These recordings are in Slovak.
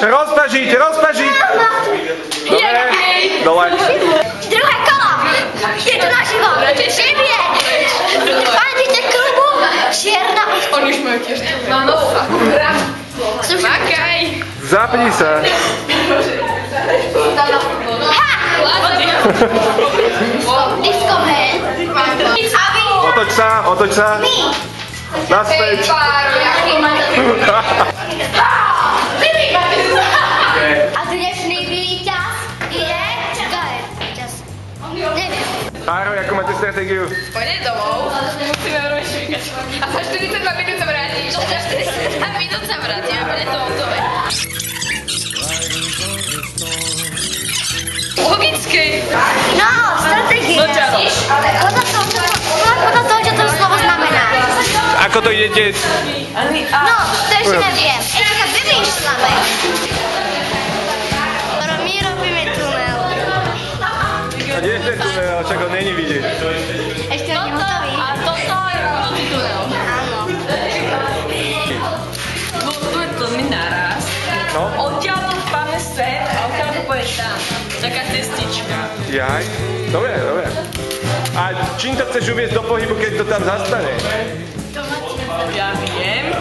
Rozpažiť! Dobre, dole. Druhé kolo! Je to naživo! Šibie! Fandíte klubu Čierna Ovca. Oni už majú tiež Áno, makaj! Zapni sa. Disco man. Otoč sa. Naspäť. A dnešný víťaz je... Kto je víťaz? Neviem. Páro, ako máte stratégiu? Pôjde domov, musíme robiť švíkať. A za 42 minút sa vrátiš. Za 42 minút sa vrátim a bude to hotové. Logické. No, stratégia. Podľa toho, čo to slovo znamená. Ako to idete? No, to ešte neviem. Ešte vymýšľame. My robíme tunel. A kde je ten tunel? Čak ho není vidieť. Ešte nie hotový. A toto je budúci tunel. Áno. Tu je to mi naraz. No? Odtiaľ to vpadne sem a odtiaľ to pôjde tam. Taká cestička. Jaj? Dobre. A čím to chceš uviesť do pohybu, keď to tam zastane? Ja viem.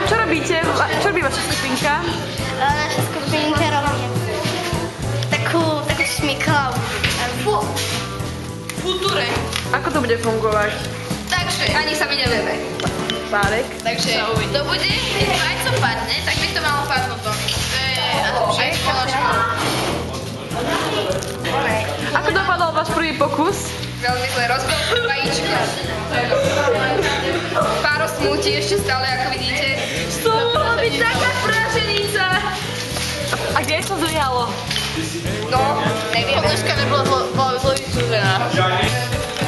Čo robíte? Čo robí vaša skupinka? Naša skupinka robí takú šmiklavú. Kultúre. Ako to bude fungovať? Takže ani sa mi nevieme. Párek? Takže to bude, keď vajco padne, tak by to malo padnúť do nich. To je asi položka. Ako dopadol váš prvý pokus? Veľmi zle, rozbil som vajíčko. Páro smúti ešte stále, ako vidíte. To mohla byť taká praženica! A kde sa zlyhalo? No, neviem. Dneška nebola zložitúžená.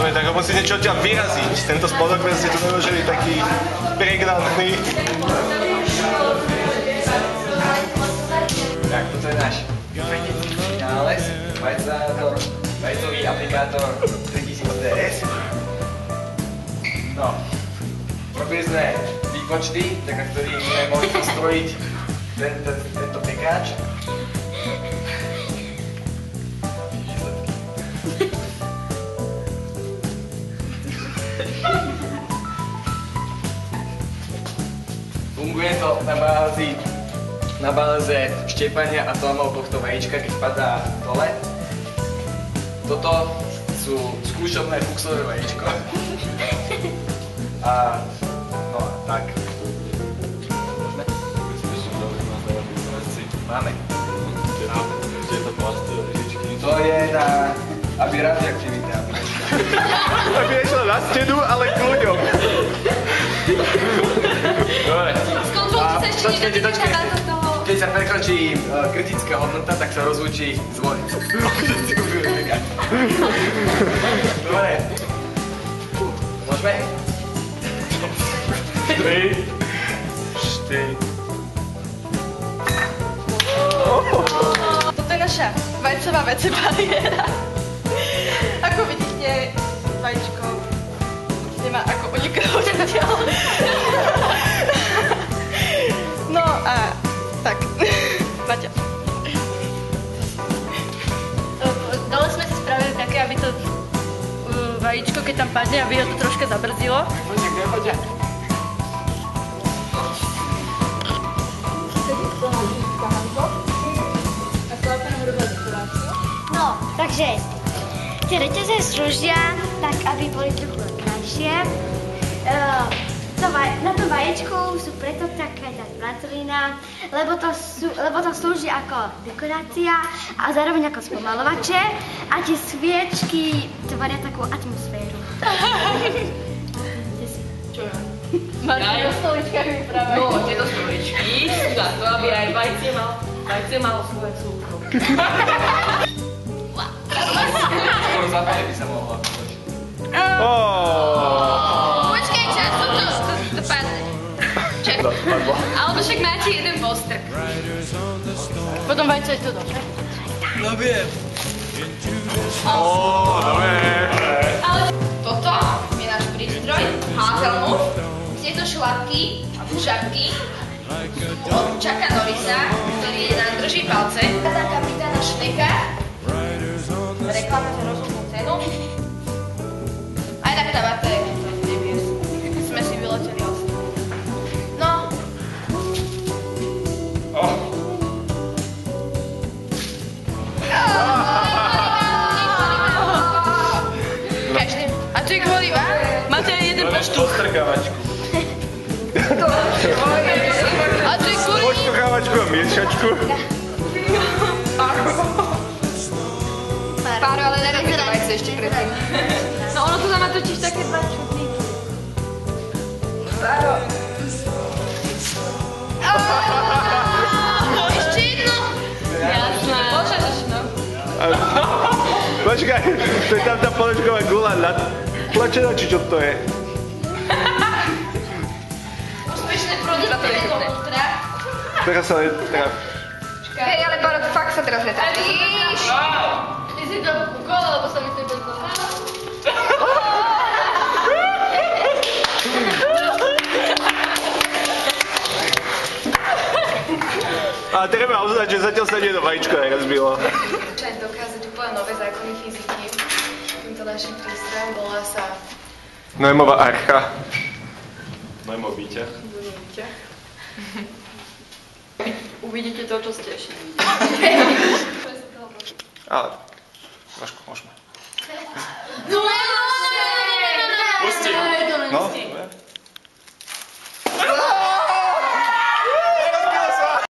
No tak ho musíte čo ťa vyraziť. Tento spodok ste tu naložili taký pregnantný. Tak, toto je náš vedecký vynález, vajcový aplikátor 3000 DS. No, robili sme výpočty, na ktorých sme mohli postrojiť tento pekáč. Funguje to na báze štiepania atómov tohto vajíčka, keď padá dole. Toto sú skúšobné fuxové vajíčko. A no a tak. Môžeme? Máme. Kde je to plasté lyžičky? To je na... aby radioaktivita. Aby nešla na stedu, ale kľuďom. Dobre. Skontrolujte sa ešte Dočkajte. na toho. Keď sa prekročí kritická hodnota, tak sa rozlúči zvon. Dobre. Môžeme? 3, 4. Toto je naša vajcová WC bariéra. Ako vidíte, vajíčko nemá ako uniknúť odtiaľ. No a tak, Maťa. Dole sme si spravili také, aby to vajíčko, keď tam padne, aby ho to troška zabrzdilo. Poďte. No, takže tie reťaze slúžia tak, aby boli trochu krajšie. Na tom vaječku sú preto taká tá spracovina, lebo to slúži ako dekorácia a zároveň ako spomalovače a tie sviečky tvoria takú atmosféru. Čo ja? Máte o stoličkách vyprávajú. No, tieto stoličky sú za to, aby aj vajce malo svoje súko. Skoro zapále by sa mohla. Počkaj, čas, to padne. Čak. dopadlo. Alebo však máte jeden postrk. Potom vajce je to dobre. Dobre. Ale toto je náš prístroj, Hazelnut. Tieto šlapky, šapky od Chucka Norrisa, ktorý nám drží palce. Za kapitána Šneka. Reklama za rozumnú cenu. Aj tak tá vata je nebies. Sme si vyleteli asi. No. Každý. A to je kvôli vám? Máte aj jeden poštuch. Postrkávačku. A to je kvôli... Postrkávačku a miešačku. Páro, ale nerobí to vajce ešte predtým. No ono tu má totiž také dva čudníky. Páro. Ešte jedno. Jasné. Môžeš, no. Počkaj, to je tam tá polečková gula natlačená, či čo to je? Úspešné produkty vnútra. Teraz sa netraf. Hej, ale Páro, fakt sa teraz netrafíš. Ty si to kolo, lebo sa mi to bezlo. A treba uznať, že zatiaľ sa nie do vajíčko nerozbilo. Chcem dokázať úplne nové zákony fyziky. Týmto našim prístrojom volá sa... Noémová archa. Noémov výťah. Uvidíte to, čo ste ešte. Ale, trošku môžeme. No, Pusti! No?